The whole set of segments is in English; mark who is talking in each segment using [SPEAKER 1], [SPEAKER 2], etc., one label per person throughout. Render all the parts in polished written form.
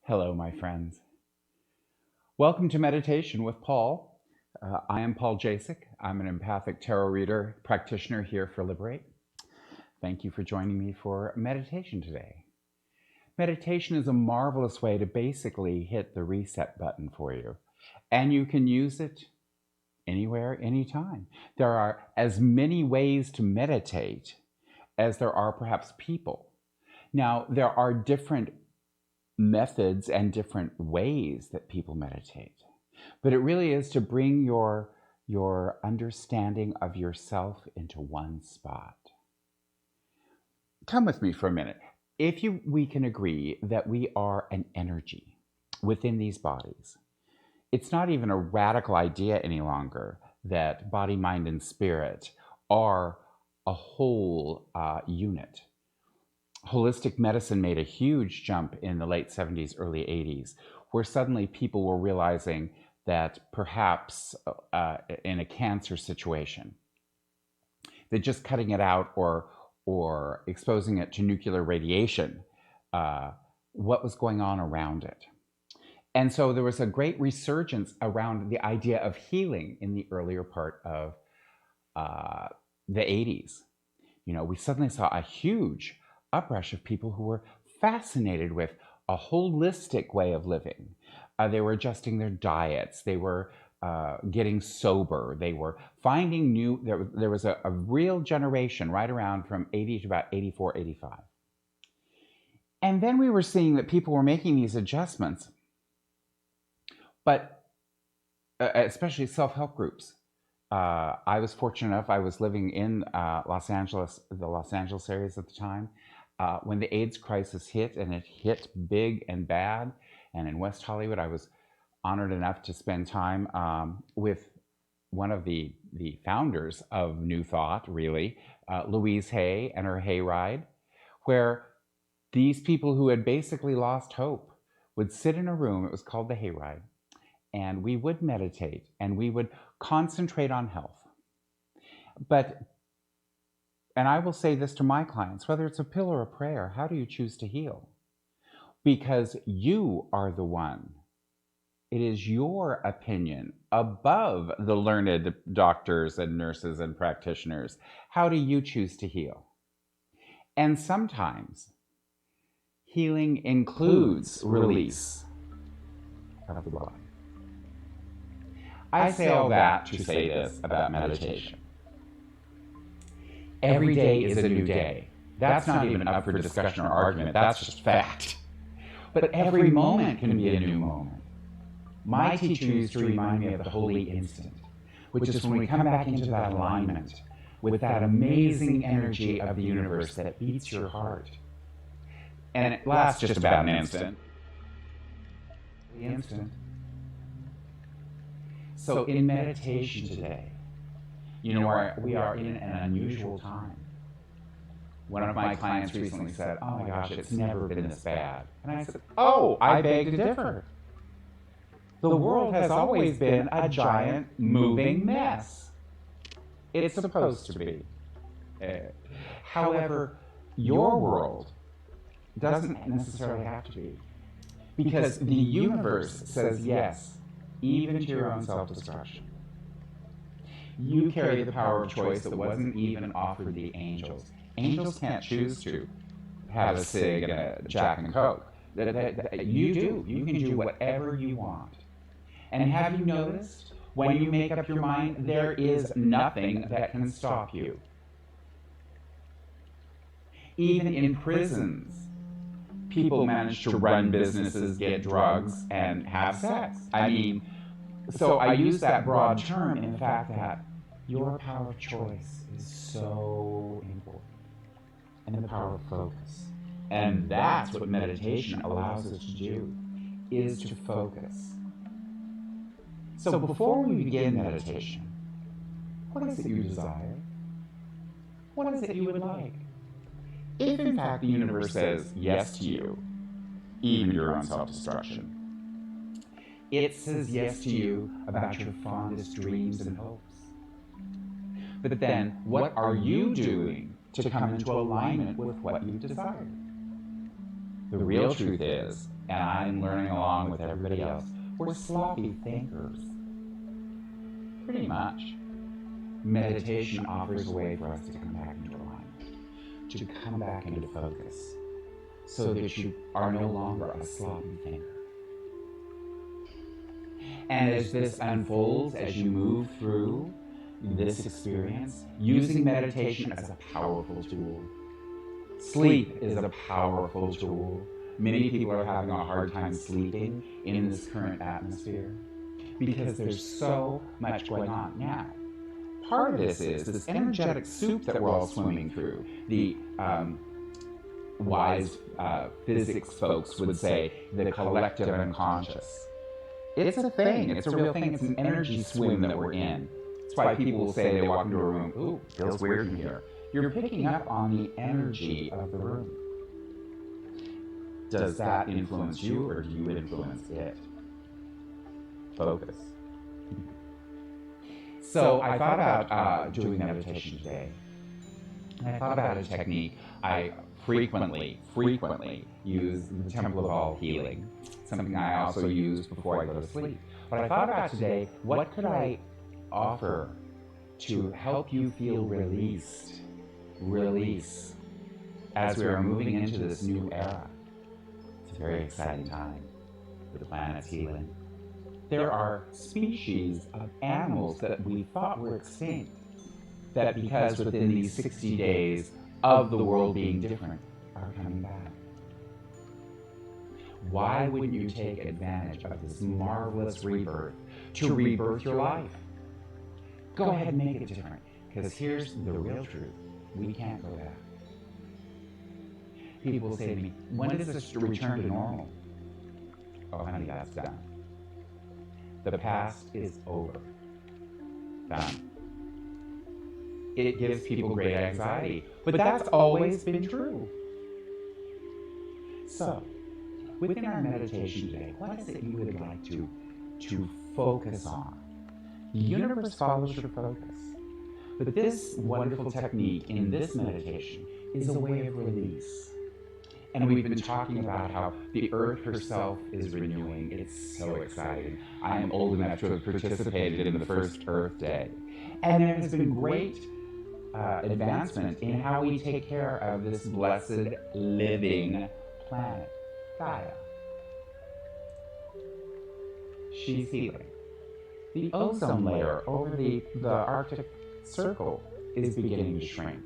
[SPEAKER 1] Hello, my friends. Welcome to Meditation with Paul. I am Paul Jacek. I'm an empathic tarot reader practitioner here for Liberate. Thank you for joining me for meditation today. Meditation is a marvelous way to basically hit the reset button for you, and you can use it anywhere, anytime. There are as many ways to meditate as there are perhaps people. Now, there are different methods and different ways that people meditate, but it really is to bring your understanding of yourself into one spot. Come with me for a minute. We can agree that we are an energy within these bodies. It's not even a radical idea any longer that body, mind, and spirit are a whole unit. Holistic medicine made a huge jump in the late 70s, early 80s, where suddenly people were realizing that perhaps in a cancer situation, that just cutting it out or exposing it to nuclear radiation, what was going on around it. And so there was a great resurgence around the idea of healing in the earlier part of the 80s. You know, we suddenly saw a huge uprush of people who were fascinated with a holistic way of living. They were adjusting their diets. They were getting sober. They were finding new, there was a real generation right around from 80 to about 84, 85. And then we were seeing that people were making these adjustments, but especially self-help groups. I was fortunate enough, I was living in Los Angeles, the Los Angeles areas at the time, when the AIDS crisis hit, and it hit big and bad. And in West Hollywood, I was honored enough to spend time with one of the founders of New Thought, really, Louise Hay and her Hayride, where these people who had basically lost hope would sit in a room, it was called the Hayride, and we would meditate and we would concentrate on health. And I will say this to my clients, whether it's a pill or a prayer, how do you choose to heal? Because you are the one. It is your opinion above the learned doctors and nurses and practitioners. How do you choose to heal? And sometimes healing includes release of the body. I say all that to say this about meditation. Every day is a new day. That's not even up for discussion or argument. That's just fact. But every moment can be a new moment. My teacher used to remind me of the holy instant, which is when we come back into that alignment with that amazing energy of the universe that beats your heart. And it lasts just about an instant. The instant. So in meditation today, you know, we are in an unusual time. One of my clients recently said, "Oh my gosh, it's never been this bad." And I said, "Oh, I beg to differ. The world has always been a giant moving mess. It's supposed to be. However, your world doesn't necessarily have to be. Because the universe says yes, even to your own self-destruction. You carry the power of choice that wasn't even offered the angels. Angels can't choose to have a cig and a Jack and Coke. You do. You can do whatever you want. And have you noticed, when you make up your mind, there is nothing that can stop you. Even in prisons, people manage to run businesses, get drugs, and have sex. I mean, so I use that broad term in the fact that your power of choice is so important. And the power of focus. And that's what meditation allows us to do, is to focus. So before we begin meditation, what is it you desire? What is it you would like? If in fact the universe says yes to you, even your own self-destruction, it says yes to you about your fondest dreams and hopes. But then, what are you doing to come into alignment with what you desire? The real truth is, and I'm learning along with everybody else. We're sloppy thinkers. Pretty much. Meditation offers a way for us to come back into alignment, to come back into focus, so that you are no longer a sloppy thinker. And as this unfolds, as you move through this experience, using meditation as a powerful tool. Sleep is a powerful tool. Many people are having a hard time sleeping in this current atmosphere because there's so much going on. Now, part of this is this energetic soup that we're all swimming through. The wise physics folks would say the collective unconscious. It's a thing. It's a real thing. It's an energy swim that we're in. That's why people will say they walk into a room, ooh, feels weird in here. You're picking up on the energy of the room. Does that influence you, or do you influence it? Focus. So I thought about doing meditation today. And I thought about a technique I frequently use the Temple of All Healing. Something I also use before I go to sleep. But I thought about today, what could I offer to help you feel released? Release. As we are moving into this new era. It's a very exciting time. The planet's healing. There are species of animals that we thought were extinct, that because within these 60 days of the world being different, are coming back. Why wouldn't you take advantage of this marvelous rebirth to rebirth your life? Go ahead and make it different, because here's the real truth. We can't go back. People say to me, when does this return to normal? Oh, honey, that's done. The past is over. Done. It gives people great anxiety, but that's always been true. So, within our meditation today, what is it you would like to focus on? The universe follows your focus. But this wonderful technique in this meditation is a way of release. And we've been talking about how the earth herself is renewing. It's so exciting. I am old enough to have participated in the first Earth Day. And there has been great advancement in how we take care of this blessed living planet, Gaia. She's healing. The ozone layer over the Arctic Circle is beginning to shrink.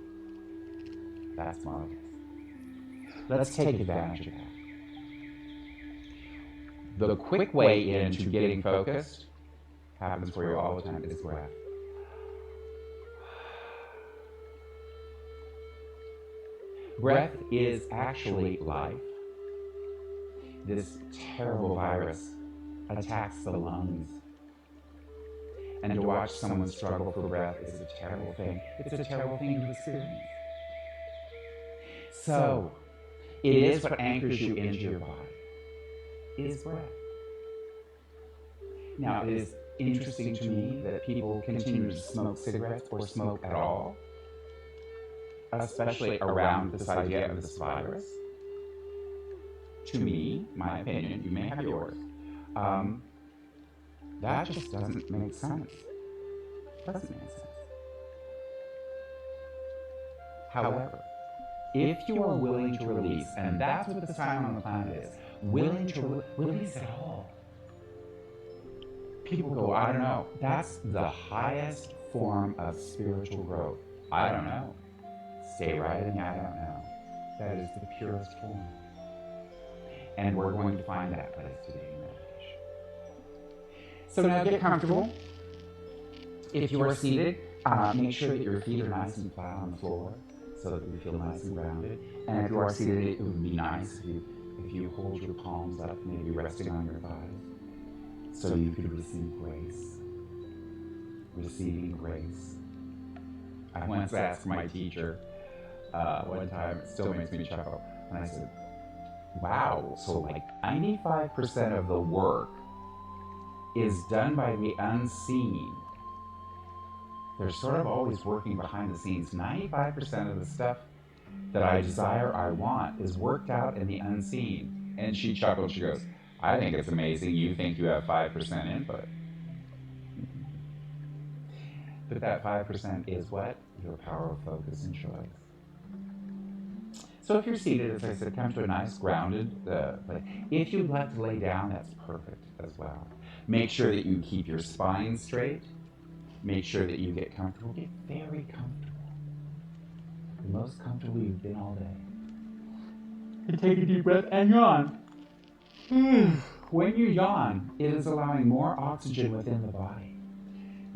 [SPEAKER 1] That's marvelous. Let's take advantage of that. The quick way into getting focused happens for you all the time is breath. Breath is actually life. This terrible virus attacks the lungs. And to watch someone struggle for breath is a terrible thing. It's a terrible thing to experience. So, it is what anchors you into your body, is breath. Now, it is interesting to me that people continue to smoke cigarettes or smoke at all, especially around this idea of this virus. To me, my opinion, you may have yours, that just doesn't make sense. Doesn't make sense. However, if you are willing to release, and that's what this time on the planet is, willing to release it all. People go, I don't know. That's the highest form of spiritual growth. I don't know. Stay right in the I don't know. That is the purest form. And we're going to find that place today in meditation. So now get comfortable. If you are seated, make sure that your feet are nice and flat on the floor, so that you feel nice and grounded. And if you are seated, it would be nice if you hold your palms up, maybe resting on your thighs, so you could receive grace. Receiving grace. I once asked my teacher, one time, it still makes me chuckle, and I said, wow, so like 95% of the work is done by the unseen. They're sort of always working behind the scenes. 95% of the stuff that I desire, I want, is worked out in the unseen. And she chuckled. She goes, I think it's amazing you think you have 5% input. But that 5% is what? Your power of focus and choice. So if you're seated, as I said, come to a nice grounded place. If you'd like to lay down, that's perfect as well. Make sure that you keep your spine straight. Make sure that you get comfortable. Get very comfortable. The most comfortable you've been all day. And take a deep breath and yawn. When you yawn, it is allowing more oxygen within the body.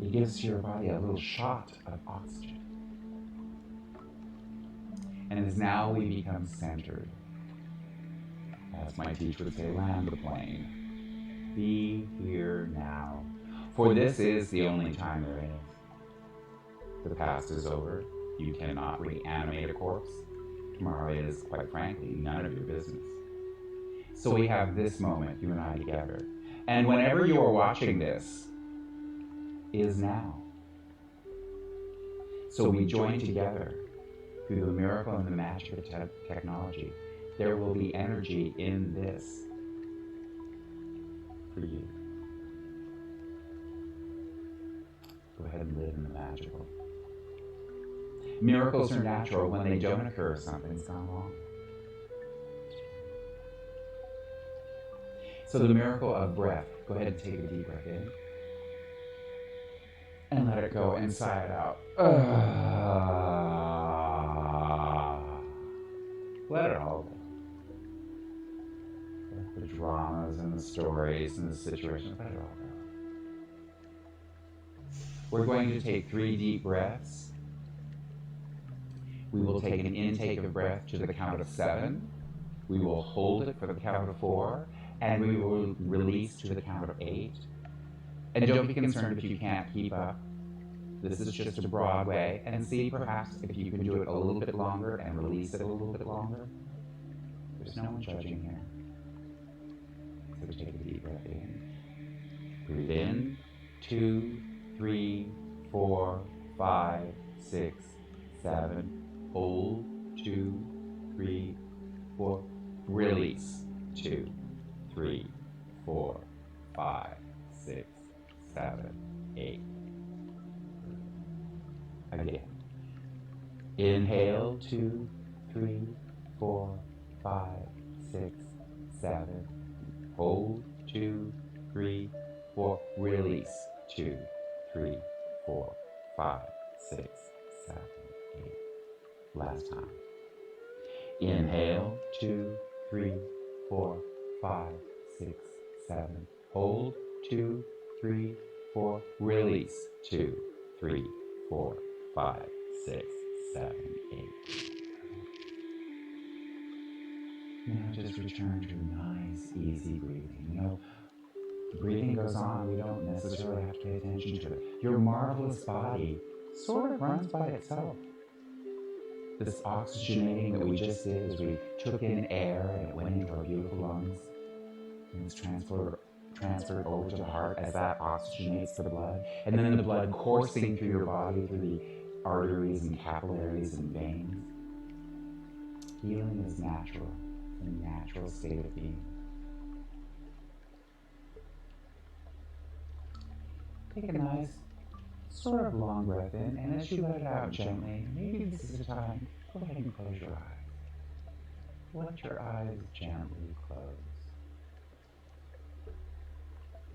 [SPEAKER 1] It gives your body a little shot of oxygen. And as now we become centered, as my teacher would say, land the plane. Be here now. For this is the only time there is. The past is over. You cannot reanimate a corpse. Tomorrow is, quite frankly, none of your business. So we have this moment, you and I together. And whenever you are watching this, is now. So we join together through the miracle and the magic of technology. There will be energy in this for you. Go ahead and live in the magical. Miracles are natural. When they don't occur, something's gone wrong. So the miracle of breath. Go ahead and take a deep breath in. And let it go and sigh it out. Let it all go. Let the dramas and the stories and the situations, let it all go. We're going to take 3 deep breaths. We will take an intake of breath to the count of 7. We will hold it for the count of 4. And we will release to the count of 8. And don't be concerned if you can't keep up. This is just a broad way. And see perhaps if you can do it a little bit longer and release it a little bit longer. There's no one judging here. So take a deep breath in. Breathe in. 2, 3, 4, 5, 6, 7. Hold. 2, 3, 4. Release. 2, 3, 4, 5, 6, 7, 8. Again. Inhale, 2, 3, 4, 5, 6, 7. Hold, 2, 3, 4. Release, 2, 3, 4, 5, 6, 7, 8. Last time. Inhale, 2, 3, 4, 5, 6, 7. Hold, 2, 3, 4. Release, 2, 3, 4, 5, 6, 7, 8. Now just return to nice, easy breathing. You know, breathing goes on. We don't necessarily have to pay attention to it. Your marvelous body sort of runs by itself. This oxygenating that we just did as we took in air and it went into our beautiful lungs and it's transferred over to the heart as that oxygenates the blood, and then the blood coursing through your body through the arteries and capillaries and veins. Healing is natural, a natural state of being. Take a nice sort of long breath in, and as you let it out gently, maybe this is the time, go ahead and close your eyes. Let your eyes gently close.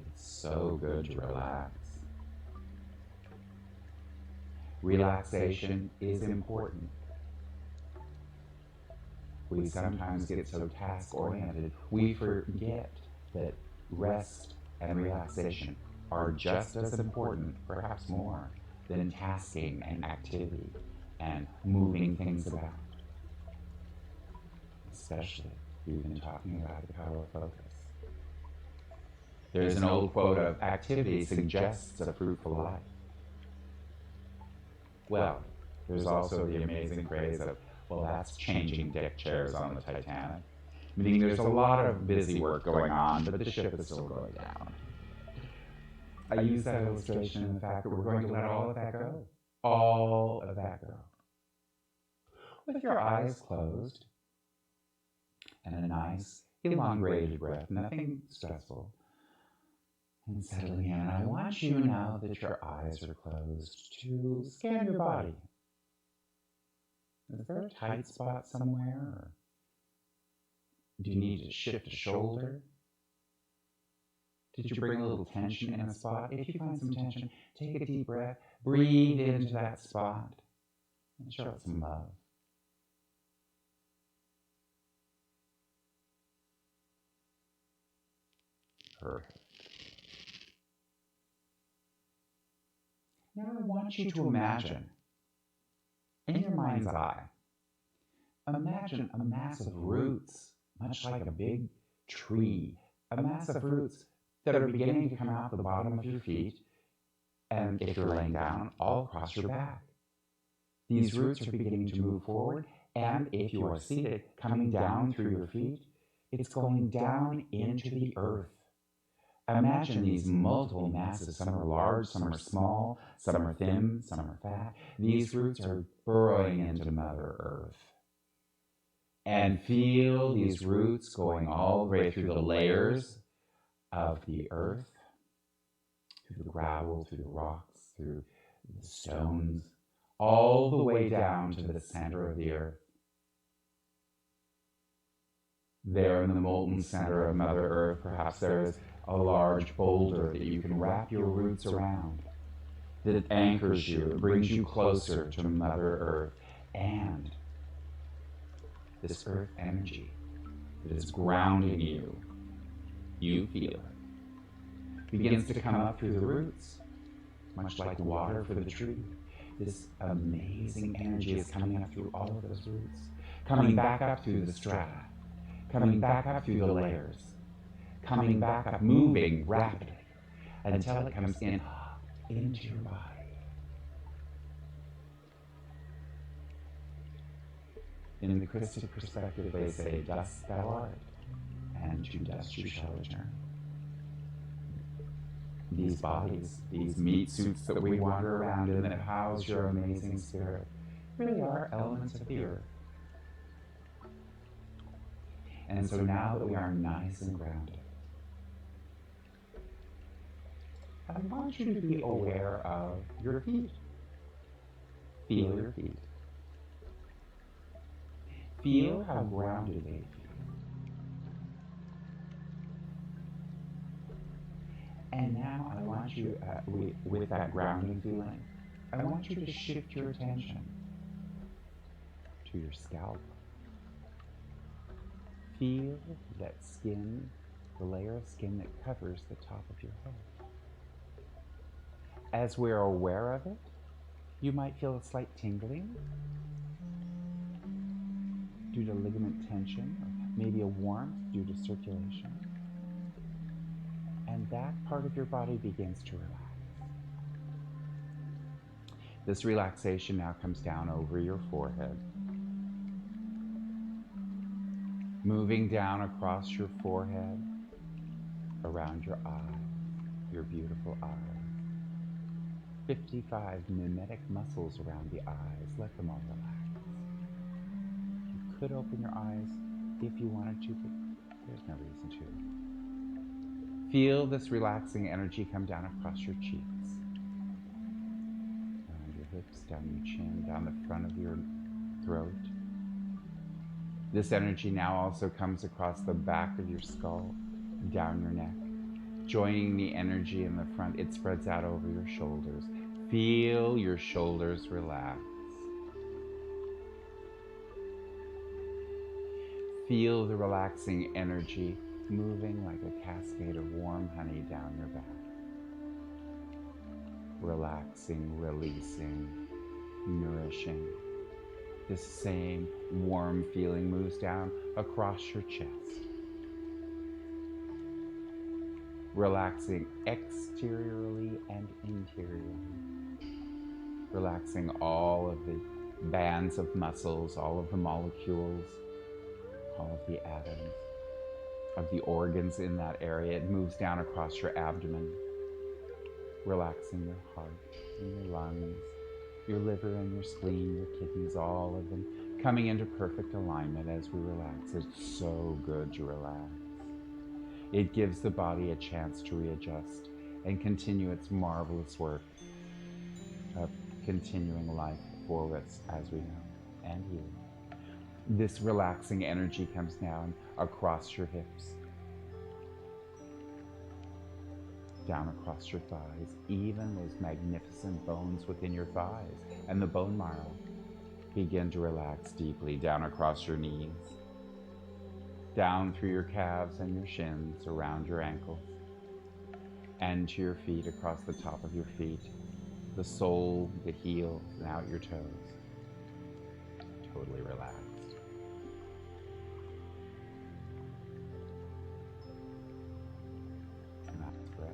[SPEAKER 1] It's so good to relax. Relaxation is important. We sometimes get so task-oriented, we forget that rest and relaxation are just as important, perhaps more, than tasking and activity and moving things about. Especially, we've been talking about the power of focus. There's an old quote of, activity suggests a fruitful life. Well, there's also the amazing phrase of, well, that's changing deck chairs on the Titanic. Meaning there's a lot of busy work going on, but the ship is still going down. I use that illustration in the fact that we're going to let all of that go. All of that go. With your eyes closed and a nice, elongated breath, nothing stressful. And settling in, I want you, now that your eyes are closed, to scan your body. Is there a tight spot somewhere? Or do you need to shift a shoulder? Did you bring a little tension in a spot? If you find some tension, take a deep breath, breathe into that spot, and show it some love. Perfect. Now I want you to imagine, in your mind's eye, imagine a mass of roots, much like a big tree, a mass of roots that are beginning to come out the bottom of your feet, and if you're laying down, all across your back. These roots are beginning to move forward, and if you are seated, coming down through your feet, it's going down into the earth. Imagine these multiple masses. Some are large, some are small, some are thin, some are fat. These roots are burrowing into Mother Earth. And feel these roots going all the way through the layers of the earth, through the gravel, through the rocks, through the stones, all the way down to the center of the earth. There in the molten center of Mother Earth, perhaps there is a large boulder that you can wrap your roots around, that it anchors you, it brings you closer to Mother Earth, and this earth energy that is grounding you, you feel it, begins to come up through the roots, much like water for the tree. This amazing energy is coming up through all of those roots, coming back up through the strata, coming back up through the layers, coming back up, moving rapidly until it comes in into your body. In the Christic perspective, they say, dust thou art, and to dust you shall return. These bodies, these meat suits that we wander around in that house your amazing spirit, really are elements of the earth. And so now that we are nice and grounded, I want you to be aware of your feet. Feel your feet. Feel how grounded they feel. And now I want you, with that grounding feeling, I want you to shift your attention to your scalp. Feel that skin, the layer of skin that covers the top of your head. As we're aware of it, you might feel a slight tingling due to ligament tension, or maybe a warmth due to circulation. And that part of your body begins to relax. This relaxation now comes down over your forehead, moving down across your forehead, around your eyes, your beautiful eyes. 55 mimetic muscles around the eyes. Let them all relax. You could open your eyes if you wanted to, but there's no reason to. Feel this relaxing energy come down across your cheeks, around your hips, down your chin, down the front of your throat. This energy now also comes across the back of your skull, down your neck, joining the energy in the front. It spreads out over your shoulders. Feel your shoulders relax. Feel the relaxing energy moving like a cascade of warm honey down your back. Relaxing, releasing, nourishing. This same warm feeling moves down across your chest. Relaxing exteriorly and interiorly. Relaxing all of the bands of muscles, all of the molecules, all of the atoms, of the organs in that area. It moves down across your abdomen, relaxing your heart and your lungs, your liver and your spleen, your kidneys, all of them coming into perfect alignment as we relax. It's so good to relax. It gives the body a chance to readjust and continue its marvelous work of continuing life forward as we know and heal. This relaxing energy comes down across your hips, down across your thighs, even those magnificent bones within your thighs and the bone marrow. Begin to relax deeply down across your knees, down through your calves and your shins, around your ankles, and to your feet, across the top of your feet, the sole, the heels, and out your toes. Totally relaxed. Nice breath.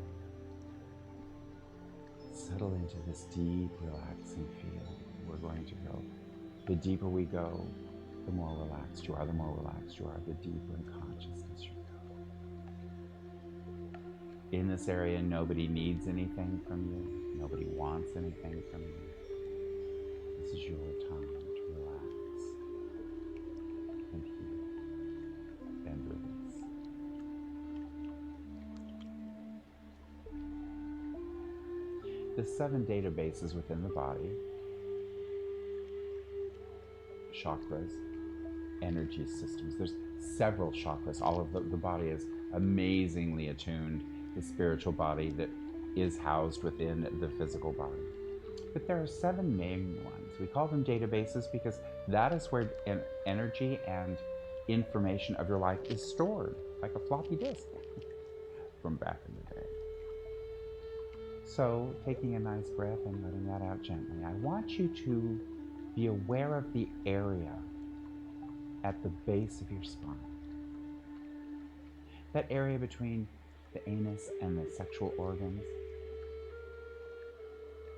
[SPEAKER 1] Settle into this deep, relaxing feel. We're going to go. The deeper we go, the more relaxed you are. The more relaxed you are, the deeper in consciousness you go. In this area, nobody needs anything from you. Nobody wants anything from you. This is your time to relax and heal and release. The 7 databases within the body: chakras, energy systems. There's several chakras. All of the body is amazingly attuned, the spiritual body that is housed within the physical body. But there are 7 main ones. We call them databases because that is where energy and information of your life is stored, like a floppy disk from back in the day. So, taking a nice breath and letting that out gently, I want you to be aware of the area at the base of your spine. That area between the anus and the sexual organs.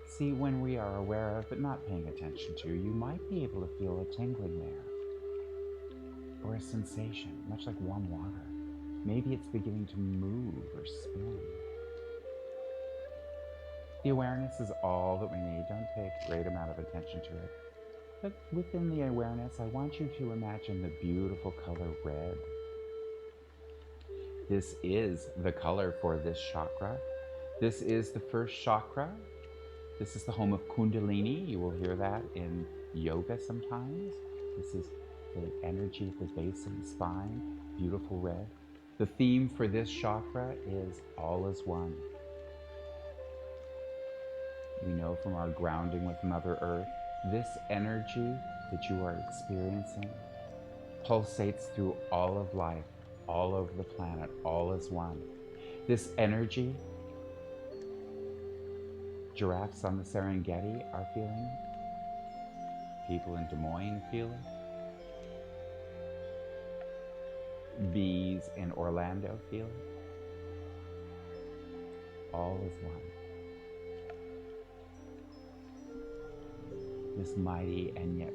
[SPEAKER 1] See, when we are aware of but not paying attention to, you might be able to feel a tingling there, or a sensation, much like warm water. Maybe it's beginning to move or spin. The awareness is all that we need. Don't pay a great amount of attention to it. But within the awareness, I want you to imagine the beautiful color red. This is the color for this chakra. This is the first chakra. This is the home of Kundalini. You will hear that in yoga sometimes. This is the energy at the base of the spine, beautiful red. The theme for this chakra is all is one. We know from our grounding with Mother Earth, this energy that you are experiencing pulsates through all of life, all over the planet, all is one. This energy, giraffes on the Serengeti are feeling it. People in Des Moines feel it. Bees in Orlando feel it. All is one. This mighty and yet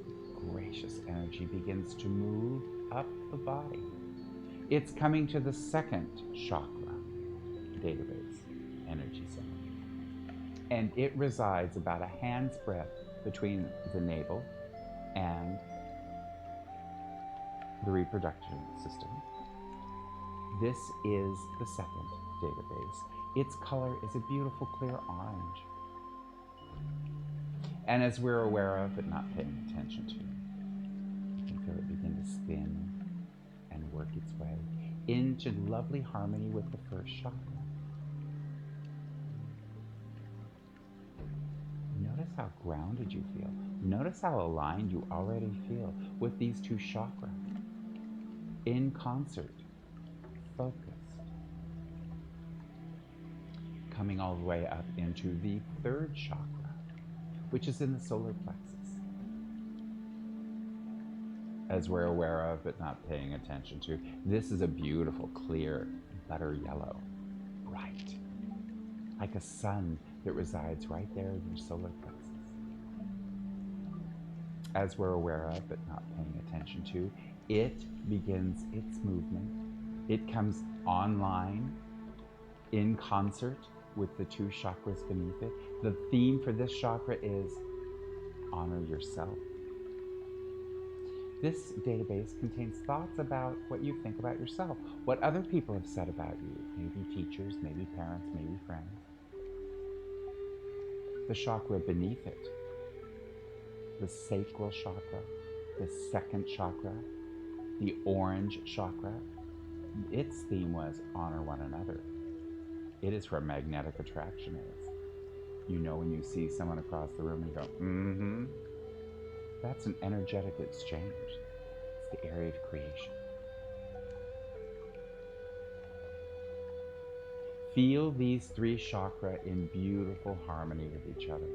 [SPEAKER 1] gracious energy begins to move up the body. It's coming to the 2nd chakra database, energy center. And it resides about a hand's breadth between the navel and the reproductive system. This is the 2nd database. Its color is a beautiful clear orange. And as we're aware of but not paying attention to, you can feel it begin to spin and work its way into lovely harmony with the 1st chakra. Notice how grounded you feel. Notice how aligned you already feel with these 2 chakras. In concert, focused. Coming all the way up into the 3rd chakra, which is in the solar plexus. As we're aware of but not paying attention to, this is a beautiful, clear, butter yellow, bright, like a sun that resides right there in your solar plexus. As we're aware of but not paying attention to, it begins its movement. It comes online in concert with the 2 chakras beneath it. The theme for this chakra is honor yourself. This database contains thoughts about what you think about yourself, what other people have said about you, maybe teachers, maybe parents, maybe friends. The chakra beneath it, the sacral chakra, the second chakra, the orange chakra, its theme was honor one another. It is where magnetic attraction is. You know when you see someone across the room and you go, mm-hmm. That's an energetic exchange. It's the area of creation. Feel these three chakras in beautiful harmony with each other.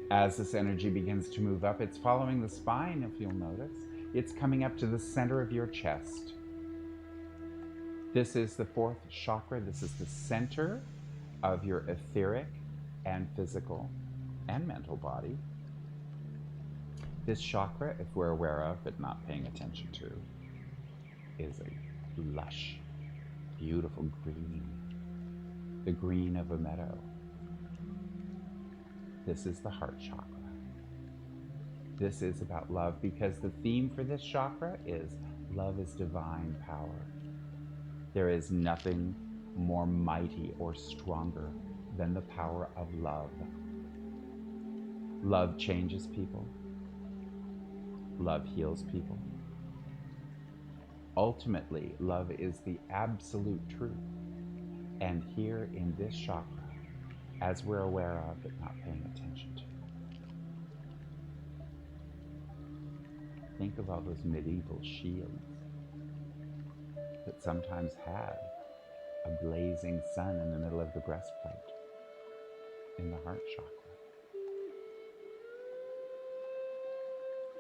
[SPEAKER 1] As this energy begins to move up, it's following the spine, if you'll notice. It's coming up to the center of your chest. This is the fourth chakra. This is the center of your etheric and physical and mental body. This chakra, if we're aware of but not paying attention to, is a lush, beautiful green, the green of a meadow. This is the heart chakra. This is about love because the theme for this chakra is love is divine power. There is nothing more mighty or stronger than the power of love. Love changes people. Love heals people. Ultimately, love is the absolute truth. And here in this chakra, as we're aware of but not paying attention to, think of all those medieval shields that sometimes had a blazing sun in the middle of the breastplate in the heart chakra.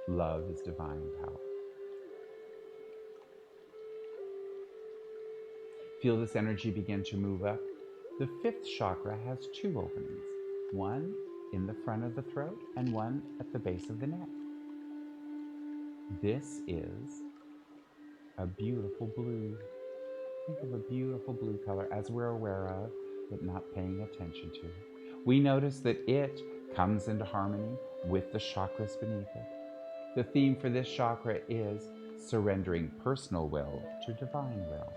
[SPEAKER 1] Love is divine power. Feel this energy begin to move up. The fifth chakra has two openings, one in the front of the throat and one at the base of the neck. This is a beautiful blue. Think of a beautiful blue color as we're aware of, but not paying attention to. We notice that it comes into harmony with the chakras beneath it. The theme for this chakra is surrendering personal will to divine will.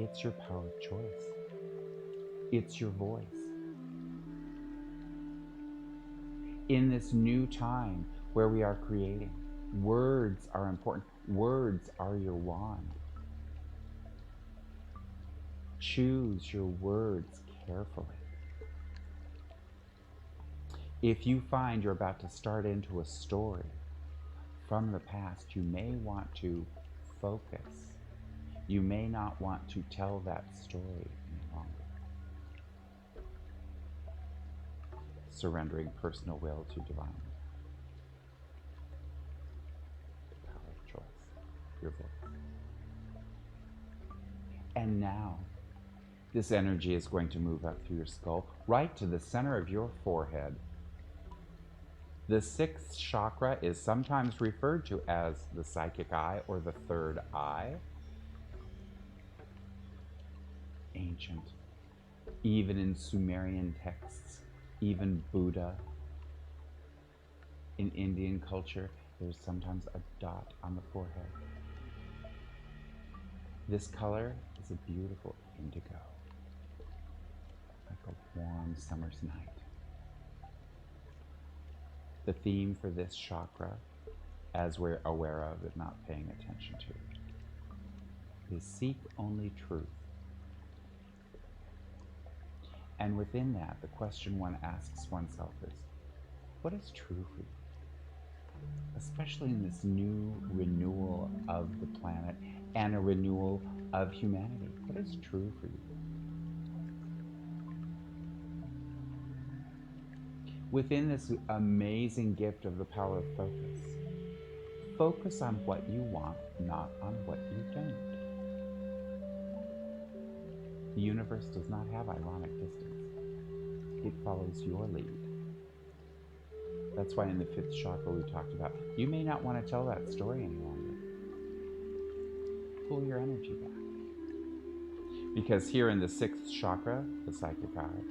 [SPEAKER 1] It's your power of choice. It's your voice. In this new time where we are creating, words are important. Words are your wand. Choose your words carefully. If you find you're about to start into a story from the past, you may want to focus. You may not want to tell that story any longer. Surrendering personal will to divine will. The power of choice, your voice. And now, this energy is going to move up through your skull, right to the center of your forehead. The sixth chakra is sometimes referred to as the psychic eye or the third eye. Ancient, even in Sumerian texts, even Buddha. In Indian culture, there's sometimes a dot on the forehead. This color is a beautiful indigo, like a warm summer's night. The theme for this chakra, as we're aware of but not paying attention to, is seek only truth. And within that, the question one asks oneself is, what is true for you? Especially in this new renewal of the planet and a renewal of humanity. What is true for you? Within this amazing gift of the power of focus, focus on what you want, not on what you don't. The universe does not have ironic distance. It follows your lead. That's why in the fifth chakra we talked about, you may not want to tell that story any longer. Pull your energy back. Because here in the sixth chakra, the psychic eye,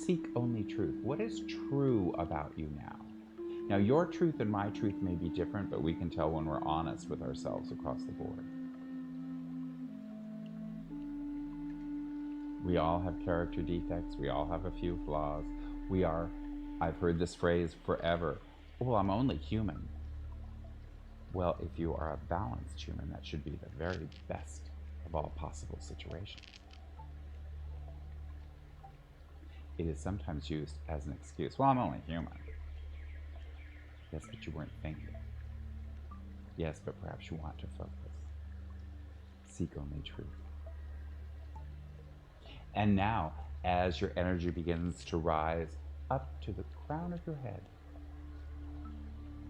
[SPEAKER 1] seek only truth. What is true about you now? Now, your truth and my truth may be different, but we can tell when we're honest with ourselves across the board. We all have character defects. We all have a few flaws. I've heard this phrase forever, well, I'm only human. Well, if you are a balanced human, that should be the very best of all possible situations. It is sometimes used as an excuse. Well, I'm only human. Yes, but you weren't thinking. Yes, but perhaps you want to focus. Seek only truth. And now, as your energy begins to rise up to the crown of your head,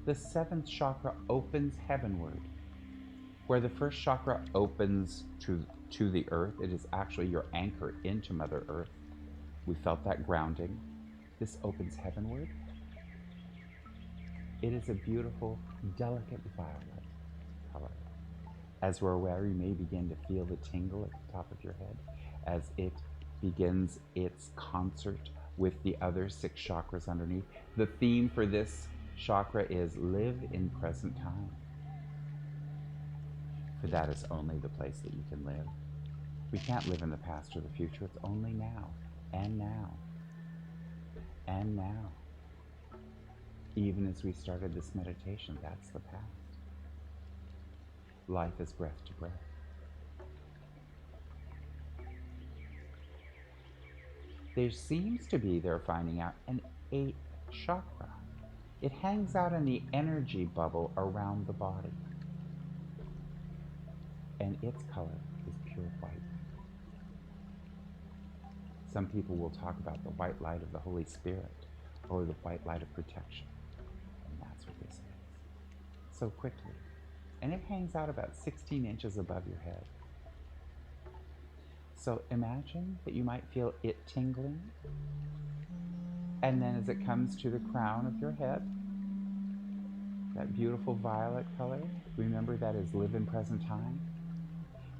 [SPEAKER 1] the seventh chakra opens heavenward. Where the first chakra opens to the earth, it is actually your anchor into Mother Earth. We felt that grounding. This opens heavenward. It is a beautiful, delicate violet color. As we're aware, you may begin to feel the tingle at the top of your head as it begins its concert with the other 6 chakras underneath. The theme for this chakra is live in present time. For that is only the place that you can live. We can't live in the past or the future. It's only now, and now, and now. Even as we started this meditation, that's the past. Life is breath to breath. There seems to be, they're finding out, an 8th chakra. It hangs out in the energy bubble around the body. And its color is pure white. Some people will talk about the white light of the Holy Spirit or the white light of protection. And that's what this is. So quickly. And it hangs out about 16 inches above your head. So imagine that you might feel it tingling. And then as it comes to the crown of your head, that beautiful violet color, remember that is live in present time.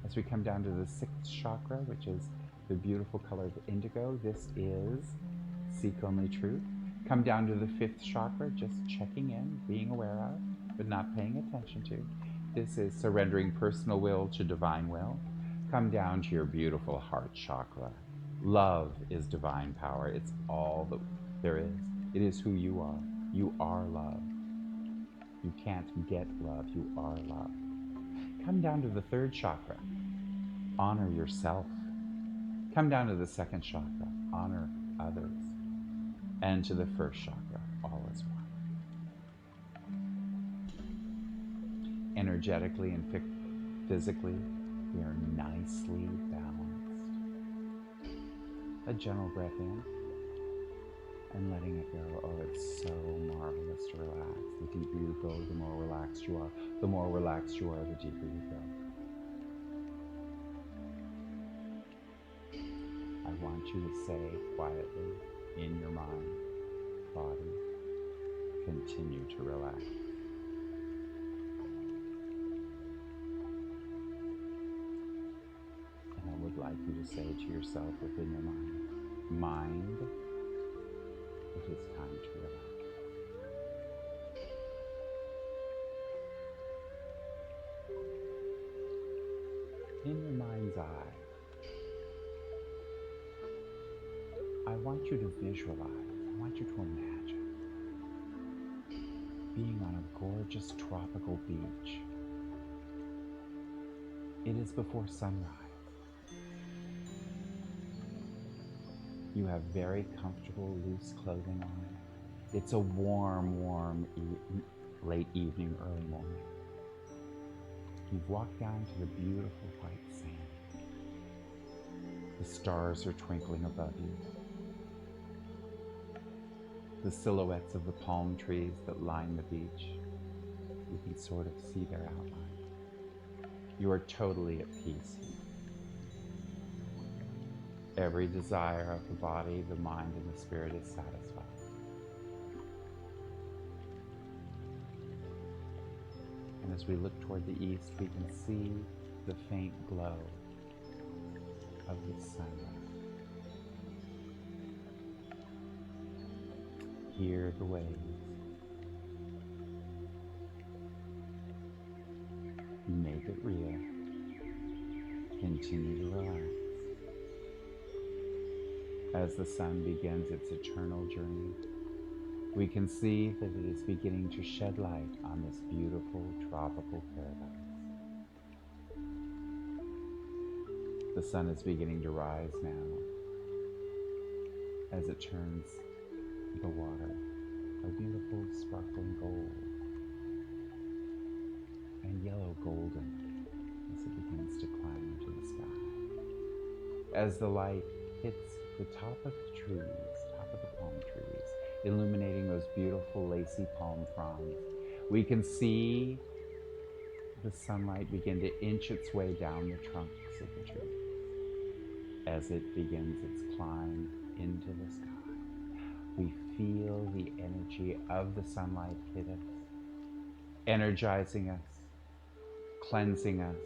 [SPEAKER 1] As we come down to the 6th chakra, which is the beautiful color of indigo, this is seek only truth. Come down to the 5th chakra, just checking in, being aware of, but not paying attention to. This is surrendering personal will to divine will. Come down to your beautiful heart chakra. Love is divine power. It's all that there is. It is who you are. You are love. You can't get love. You are love. Come down to the 3rd chakra. Honor yourself. Come down to the 2nd chakra. Honor others. And to the 1st chakra. All is one. Energetically and physically, we are nicely balanced. A gentle breath in and letting it go. Oh, it's so marvelous to relax. The deeper you go, the more relaxed you are. The more relaxed you are, the deeper you go. I want you to say quietly in your mind, body, continue to relax. And I would like you to say to yourself within your mind, it is time to relax. In your mind's eye, I want you to visualize, I want you to imagine being on a gorgeous tropical beach. It is before sunrise. You have very comfortable, loose clothing on. It's a warm late evening, early morning. You've walked down to the beautiful white sand. The stars are twinkling above you. The silhouettes of the palm trees that line the beach, you can sort of see their outline. You are totally at peace. Every desire of the body, the mind, and the spirit is satisfied. And as we look toward the east, we can see the faint glow of the sunrise. Hear the waves. continue to relax. As the sun begins its eternal journey, we can see that it is beginning to shed light on this beautiful tropical paradise. The sun is beginning to rise now as it turns the water a beautiful sparkling gold and yellow golden as it begins to climb into the sky. As the light hits the top of the trees, top of the palm trees, illuminating those beautiful lacy palm fronds, we can see the sunlight begin to inch its way down the trunks of the trees as it begins its climb into the sky. We feel the energy of the sunlight hit us, energizing us, cleansing us,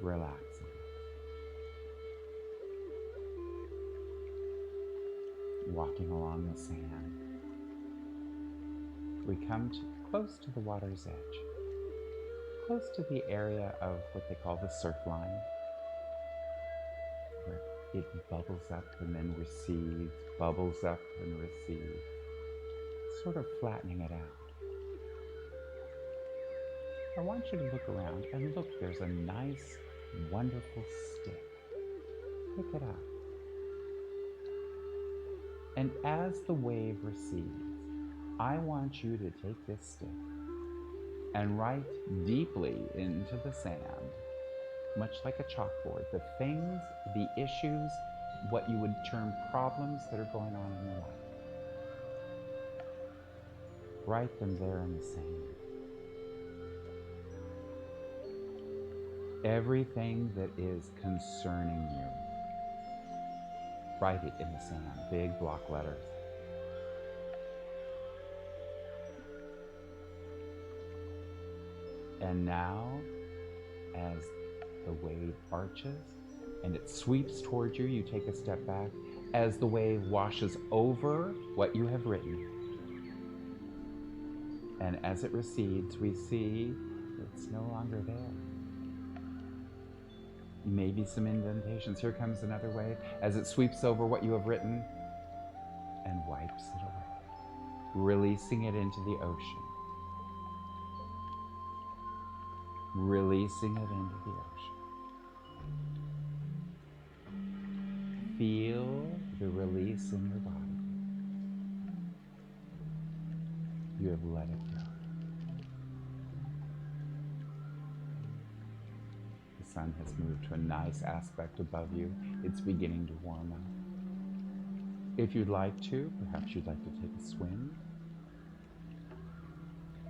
[SPEAKER 1] relaxing us. Walking along the sand, we come close to the water's edge, close to the area of what they call the surf line, where it bubbles up and then recedes, bubbles up and recedes, sort of flattening it out. I want you to look around and look, there's a nice, wonderful stick. Pick it up. And as the wave recedes, I want you to take this stick and write deeply into the sand, much like a chalkboard, the things, the issues, what you would term problems that are going on in your life. Write them there in the sand. Everything that is concerning you, write it in the sand, big block letters. And now, as the wave arches and it sweeps towards you, you take a step back. As the wave washes over what you have written, and as it recedes, we see it's no longer there. Maybe some indentations. Here comes another wave as it sweeps over what you have written and wipes it away, releasing it into the ocean. Releasing it into the ocean. Feel the release in your body. You have let it go. The sun has moved to a nice aspect above you. It's beginning to warm up. If you'd like to, perhaps you'd like to take a swim.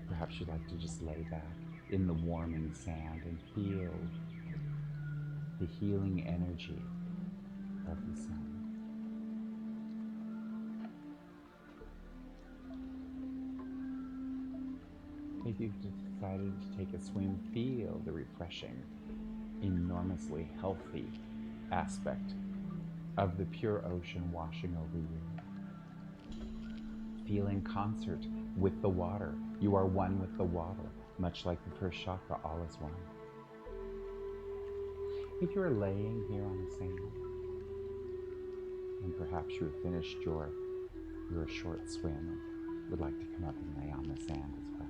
[SPEAKER 1] Perhaps you'd like to just lay back in the warming sand and feel the healing energy of the sun. If you've decided to take a swim, feel the refreshing, enormously healthy aspect of the pure ocean washing over you. Feel in concert with the water. You are one with the water, much like the first chakra, all is one. If you're laying here on the sand, and perhaps you have finished your short swim and would like to come up and lay on the sand as well,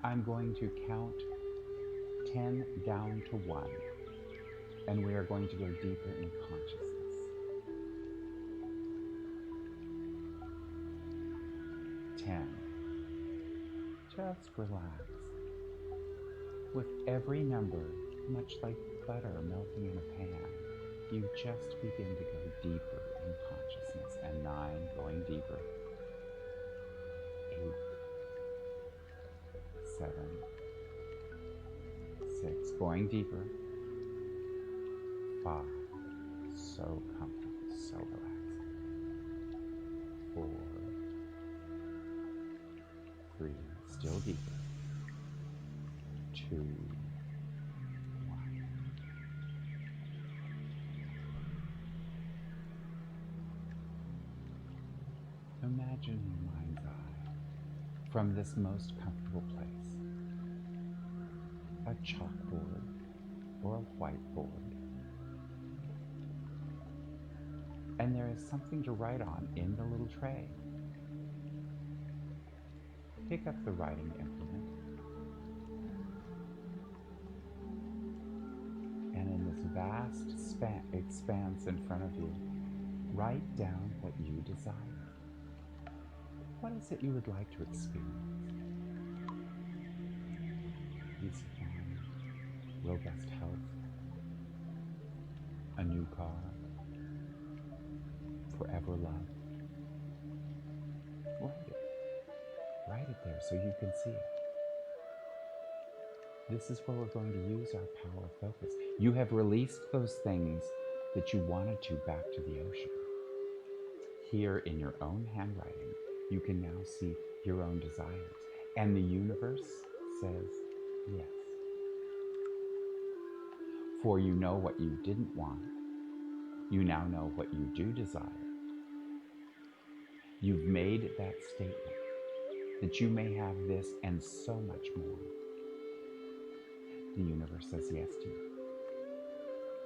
[SPEAKER 1] I'm going to count 10 down to 1, and we are going to go deeper in consciousness. 10. Just relax. With every number, much like butter melting in a pan, you just begin to go deeper in consciousness. And 9, going deeper. 8, 7, 6, going deeper. 5, so comfortable, so relaxing. 4, 3, still deeper. 2, 1. Imagine in your mind's eye, from this most comfortable place, a chalkboard or a whiteboard. And there is something to write on in the little tray. Pick up the writing implement. And in this vast expanse in front of you, write down what you desire. What is it you would like to experience? Peace of mind, robust health, a new car, forever love. Write it. Write it there so you can see it. This is where we're going to use our power of focus. You have released those things that you wanted to back to the ocean. Here in your own handwriting, you can now see your own desires. And the universe says yes. For you know what you didn't want. You now know what you do desire. You've made that statement that you may have this and so much more. The universe says yes to you.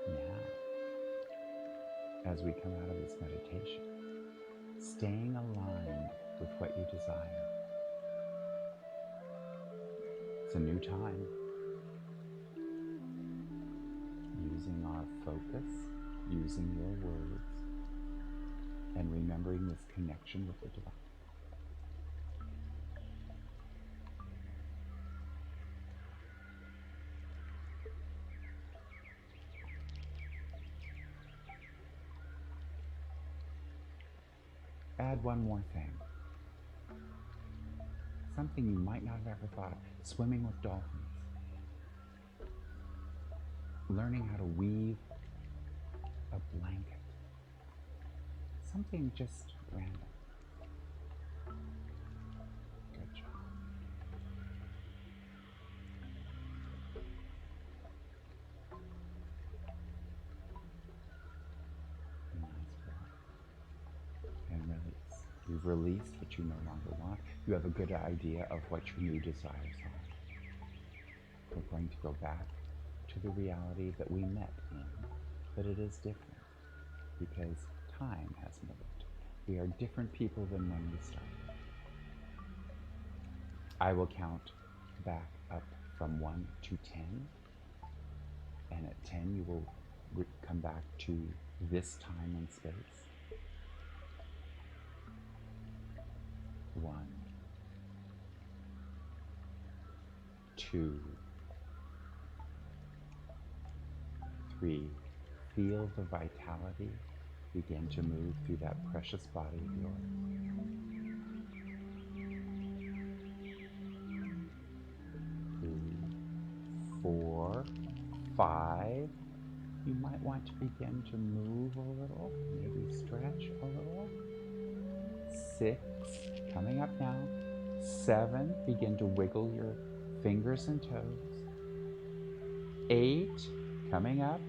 [SPEAKER 1] Now, as we come out of this meditation, staying aligned with what you desire. It's a new time. Using our focus, using your words, and remembering this connection with the divine. Add one more thing. Something you might not have ever thought of. Swimming with dolphins. Learning how to weave a blanket. Something just random. Good job. Nice breath. And release. You've released what you no longer want. You have a good idea of what your new desires are. We're going to go back to the reality that we met in, but it is different because time has moved. We are different people than when we started. I will count back up from 1 to 10, and at 10 you will come back to this time and space. 1, 2, 3, feel the vitality begin to move through that precious body of yours. 3, 4, 5. You might want to begin to move a little, maybe stretch a little. 6, coming up now. 7, begin to wiggle your fingers and toes. 8, coming up.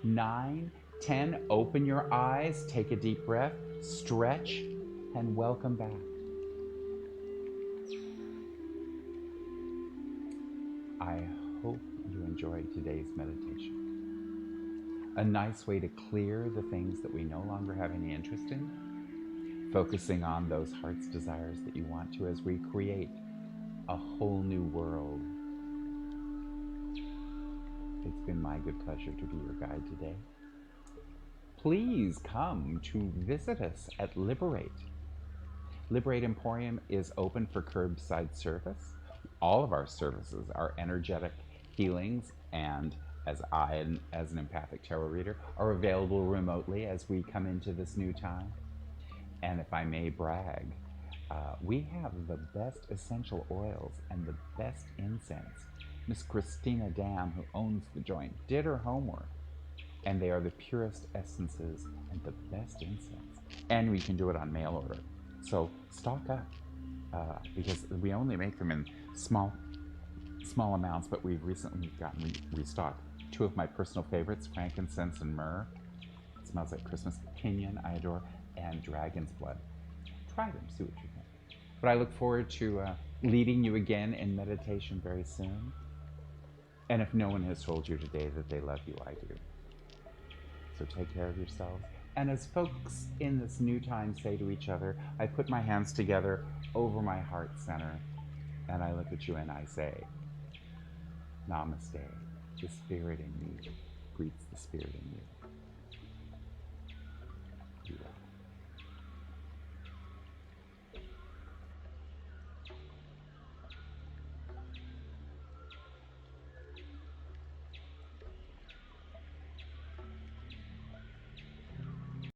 [SPEAKER 1] 9, 10, open your eyes, take a deep breath, stretch, and welcome back. I hope you enjoyed today's meditation. A nice way to clear the things that we no longer have any interest in, focusing on those heart's desires that you want to as we create a whole new world. It's been my good pleasure to be your guide today. Please come to visit us at Liberate. Liberate Emporium is open for curbside service. All of our services, our energetic healings, and as an empathic tarot reader, are available remotely as we come into this new time. And if I may brag, we have the best essential oils and the best incense. Miss Christina Dam, who owns the joint, did her homework, and they are the purest essences and the best incense. And we can do it on mail order. So stock up, because we only make them in small amounts, but we've recently gotten restocked. 2 of my personal favorites, frankincense and myrrh. It smells like Christmas. Pinyon, I adore, and dragon's blood. Try them, see what you think. But I look forward to leading you again in meditation very soon. And if no one has told you today that they love you, I do. So take care of yourselves. And as folks in this new time say to each other, I put my hands together over my heart center and I look at you and I say, Namaste. The spirit in me greets the spirit in you.